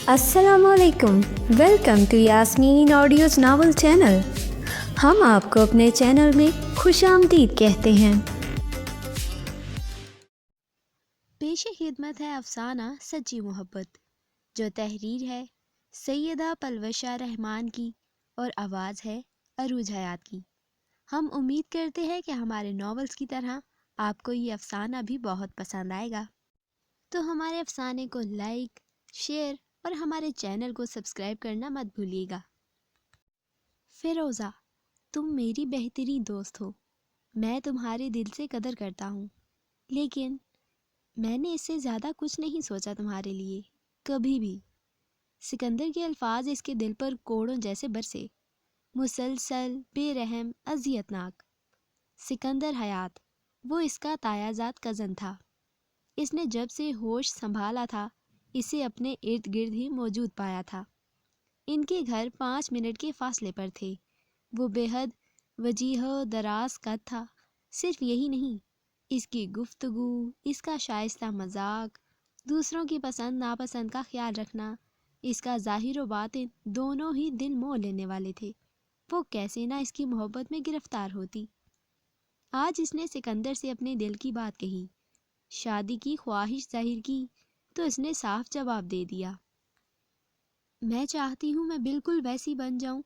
السلام علیکم، welcome to Yasmin audios novel channel. ہم آپ کو اپنے چینل میں خوش آمدید کہتے ہیں۔ پیش خدمت ہے افسانہ سچی محبت، جو تحریر ہے سیدہ پلوشہ رحمان کی اور آواز ہے عروج حیات کی۔ ہم امید کرتے ہیں کہ ہمارے ناولز کی طرح آپ کو یہ افسانہ بھی بہت پسند آئے گا، تو ہمارے افسانے کو لائک، شیئر اور ہمارے چینل کو سبسکرائب کرنا مت بھولیے گا۔ فیروزہ، تم میری بہترین دوست ہو، میں تمہارے دل سے قدر کرتا ہوں، لیکن میں نے اس سے زیادہ کچھ نہیں سوچا تمہارے لیے، کبھی بھی۔ سکندر کے الفاظ اس کے دل پر کوڑوں جیسے برسے، مسلسل، بے رحم، اذیت ناک۔ سکندر حیات، وہ اس کا تایا زاد کزن تھا۔ اس نے جب سے ہوش سنبھالا تھا اسے اپنے ارد گرد ہی موجود پایا تھا۔ ان کے گھر 5 منٹ کے فاصلے پر تھے۔ وہ بے حد وجیح و دراز قد تھا۔ صرف یہی نہیں، اس کی گفتگو، اس کا شائستہ مذاق، دوسروں کی پسند ناپسند کا خیال رکھنا، اس کا ظاہر و باطن دونوں ہی دل موہ لینے والے تھے۔ وہ کیسے نہ اس کی محبت میں گرفتار ہوتی۔ آج اس نے سکندر سے اپنے دل کی بات کہی، شادی کی خواہش ظاہر کی، تو اس نے صاف جواب دے دیا۔ میں چاہتی ہوں میں بالکل ویسی بن جاؤں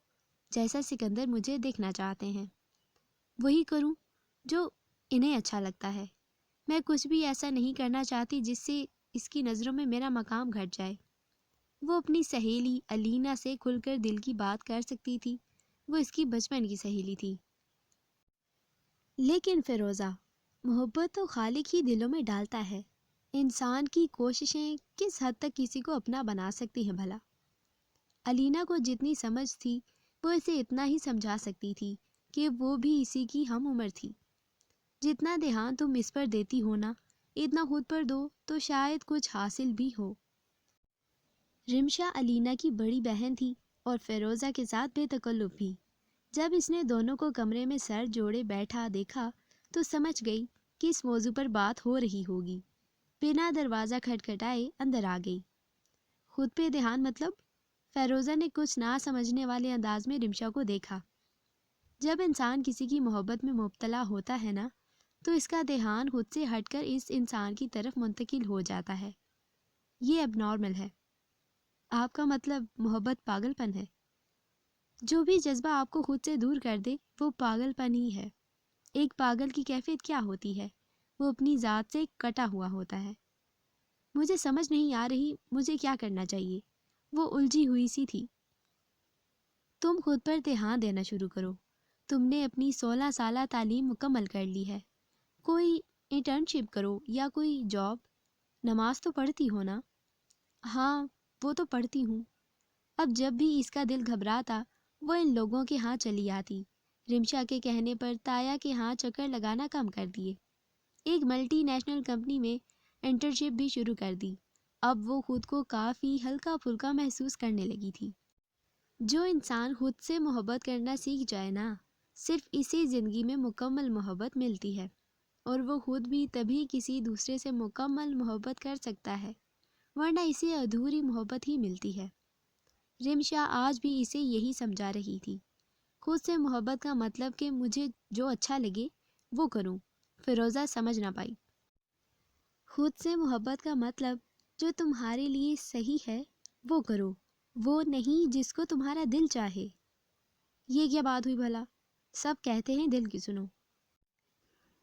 جیسا سکندر مجھے دیکھنا چاہتے ہیں، وہی کروں جو انہیں اچھا لگتا ہے۔ میں کچھ بھی ایسا نہیں کرنا چاہتی جس سے اس کی نظروں میں میرا مقام گھٹ جائے۔ وہ اپنی سہیلی علینا سے کھل کر دل کی بات کر سکتی تھی، وہ اس کی بچپن کی سہیلی تھی۔ لیکن فیروزہ، محبت تو خالق ہی دلوں میں ڈالتا ہے۔ انسان کی کوششیں کس حد تک کسی کو اپنا بنا سکتی ہیں بھلا؟ علینا کو جتنی سمجھ تھی وہ اسے اتنا ہی سمجھا سکتی تھی کہ وہ بھی اسی کی ہم عمر تھی۔ جتنا دھیان تم اس پر دیتی ہو نا، اتنا خود پر دو تو شاید کچھ حاصل بھی ہو۔ رمشا علینا کی بڑی بہن تھی اور فیروزہ کے ساتھ بے تکلف بھی۔ جب اس نے دونوں کو کمرے میں سر جوڑے بیٹھا دیکھا تو سمجھ گئی کہ اس موضوع پر بات ہو رہی ہوگی۔ بنا دروازہ کھٹکھٹائے اندر آ گئی۔ خود پہ دھیان مطلب؟ فیروزہ نے کچھ نہ سمجھنے والے انداز میں رمشا کو دیکھا۔ جب انسان کسی کی محبت میں مبتلا ہوتا ہے نا، تو اس کا دھیان خود سے ہٹ کر اس انسان کی طرف منتقل ہو جاتا ہے۔ یہ اب نارمل ہے۔ آپ کا مطلب محبت پاگل پن ہے؟ جو بھی جذبہ آپ کو خود سے دور کر دے وہ پاگل پن ہی ہے۔ ایک پاگل کی کیفیت کیا ہوتی ہے؟ وہ اپنی ذات سے کٹا ہوا ہوتا ہے۔ مجھے سمجھ نہیں آ رہی مجھے کیا کرنا چاہیے، وہ الجھی ہوئی سی تھی۔ تم خود پر دھیان دینا شروع کرو۔ تم نے اپنی 16 سالہ تعلیم مکمل کر لی ہے۔ کوئی انٹرنشپ کرو یا کوئی جاب۔ نماز تو پڑھتی ہو نا؟ ہاں، وہ تو پڑھتی ہوں۔ اب جب بھی اس کا دل گھبراتا وہ ان لوگوں کے ہاں چلی آتی۔ رمشا کے کہنے پر تایا کے ہاں چکر لگانا کم کر دیے۔ ایک ملٹی نیشنل کمپنی میں انٹرنشپ بھی شروع کر دی۔ اب وہ خود کو کافی ہلکا پھلکا محسوس کرنے لگی تھی۔ جو انسان خود سے محبت کرنا سیکھ جائے نا، صرف اسی زندگی میں مکمل محبت ملتی ہے، اور وہ خود بھی تبھی کسی دوسرے سے مکمل محبت کر سکتا ہے، ورنہ اسے ادھوری محبت ہی ملتی ہے۔ رمشا آج بھی اسے یہی سمجھا رہی تھی۔ خود سے محبت کا مطلب کہ مجھے جو اچھا لگے وہ کروں، فیروزہ سمجھ نہ پائی۔ خود سے محبت کا مطلب جو تمہارے لیے صحیح ہے وہ کرو، وہ نہیں جس کو تمہارا دل چاہے۔ یہ کیا بات ہوئی بھلا؟ سب کہتے ہیں دل کی سنو۔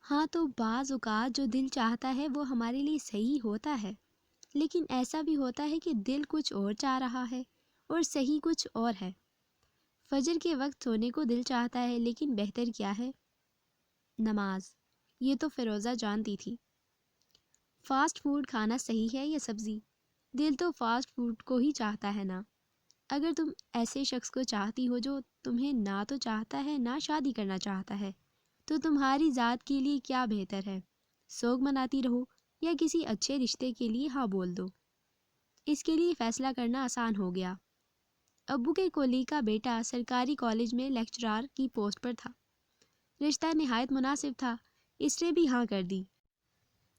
ہاں، تو بعض اوقات جو دل چاہتا ہے وہ ہمارے لیے صحیح ہوتا ہے، لیکن ایسا بھی ہوتا ہے کہ دل کچھ اور چاہ رہا ہے اور صحیح کچھ اور ہے۔ فجر کے وقت سونے کو دل چاہتا ہے، لیکن بہتر کیا ہے؟ نماز۔ یہ تو فیروزہ جانتی تھی۔ فاسٹ فوڈ کھانا صحیح ہے یا سبزی؟ دل تو فاسٹ فوڈ کو ہی چاہتا ہے نا۔ اگر تم ایسے شخص کو چاہتی ہو جو تمہیں نہ تو چاہتا ہے نہ شادی کرنا چاہتا ہے، تو تمہاری ذات کے لیے کیا بہتر ہے؟ سوگ مناتی رہو یا کسی اچھے رشتے کے لیے ہاں بول دو؟ اس کے لیے فیصلہ کرنا آسان ہو گیا۔ ابو کے کولی کا بیٹا سرکاری کالج میں لیکچرار کی پوسٹ پر تھا۔ رشتہ نہایت مناسب تھا، اس نے بھی ہاں کر دی۔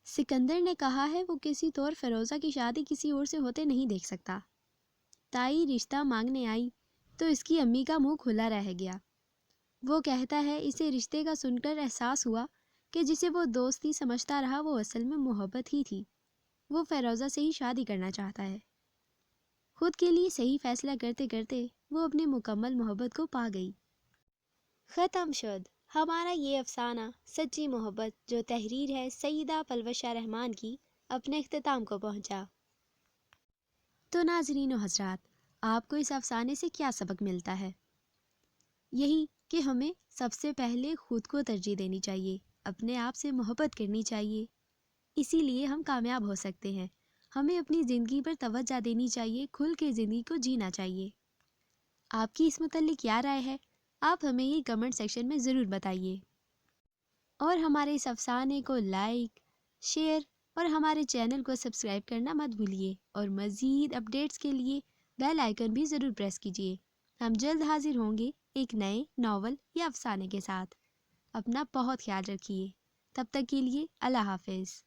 سکندر نے کہا ہے وہ کسی طور فیروزہ کی شادی کسی اور سے ہوتے نہیں دیکھ سکتا۔ تائی رشتہ مانگنے آئی تو اس کی امی کا منہ کھلا رہ گیا۔ وہ کہتا ہے اسے رشتے کا سن کر احساس ہوا کہ جسے وہ دوستی سمجھتا رہا وہ اصل میں محبت ہی تھی۔ وہ فیروزہ سے ہی شادی کرنا چاہتا ہے۔ خود کے لیے صحیح فیصلہ کرتے کرتے وہ اپنی مکمل محبت کو پا گئی۔ ختم شد ہمارا یہ افسانہ سچی محبت جو تحریر ہے سیدہ پلوشہ رحمان کی، اپنے اختتام کو پہنچا۔ تو ناظرین و حضرات، آپ کو اس افسانے سے کیا سبق ملتا ہے؟ یہی کہ ہمیں سب سے پہلے خود کو ترجیح دینی چاہیے، اپنے آپ سے محبت کرنی چاہیے، اسی لیے ہم کامیاب ہو سکتے ہیں۔ ہمیں اپنی زندگی پر توجہ دینی چاہیے، کھل کے زندگی کو جینا چاہیے۔ آپ کی اس متعلق کیا رائے ہے؟ آپ ہمیں یہ کمنٹ سیکشن میں ضرور بتائیے، اور ہمارے اس افسانے کو لائک، شیئر اور ہمارے چینل کو سبسکرائب کرنا مت بھولیے، اور مزید اپڈیٹس کے لیے بیل آئیکن بھی ضرور پریس کیجیے۔ ہم جلد حاضر ہوں گے ایک نئے ناول یا افسانے کے ساتھ۔ اپنا بہت خیال رکھیے، تب تک کے لیے اللہ حافظ۔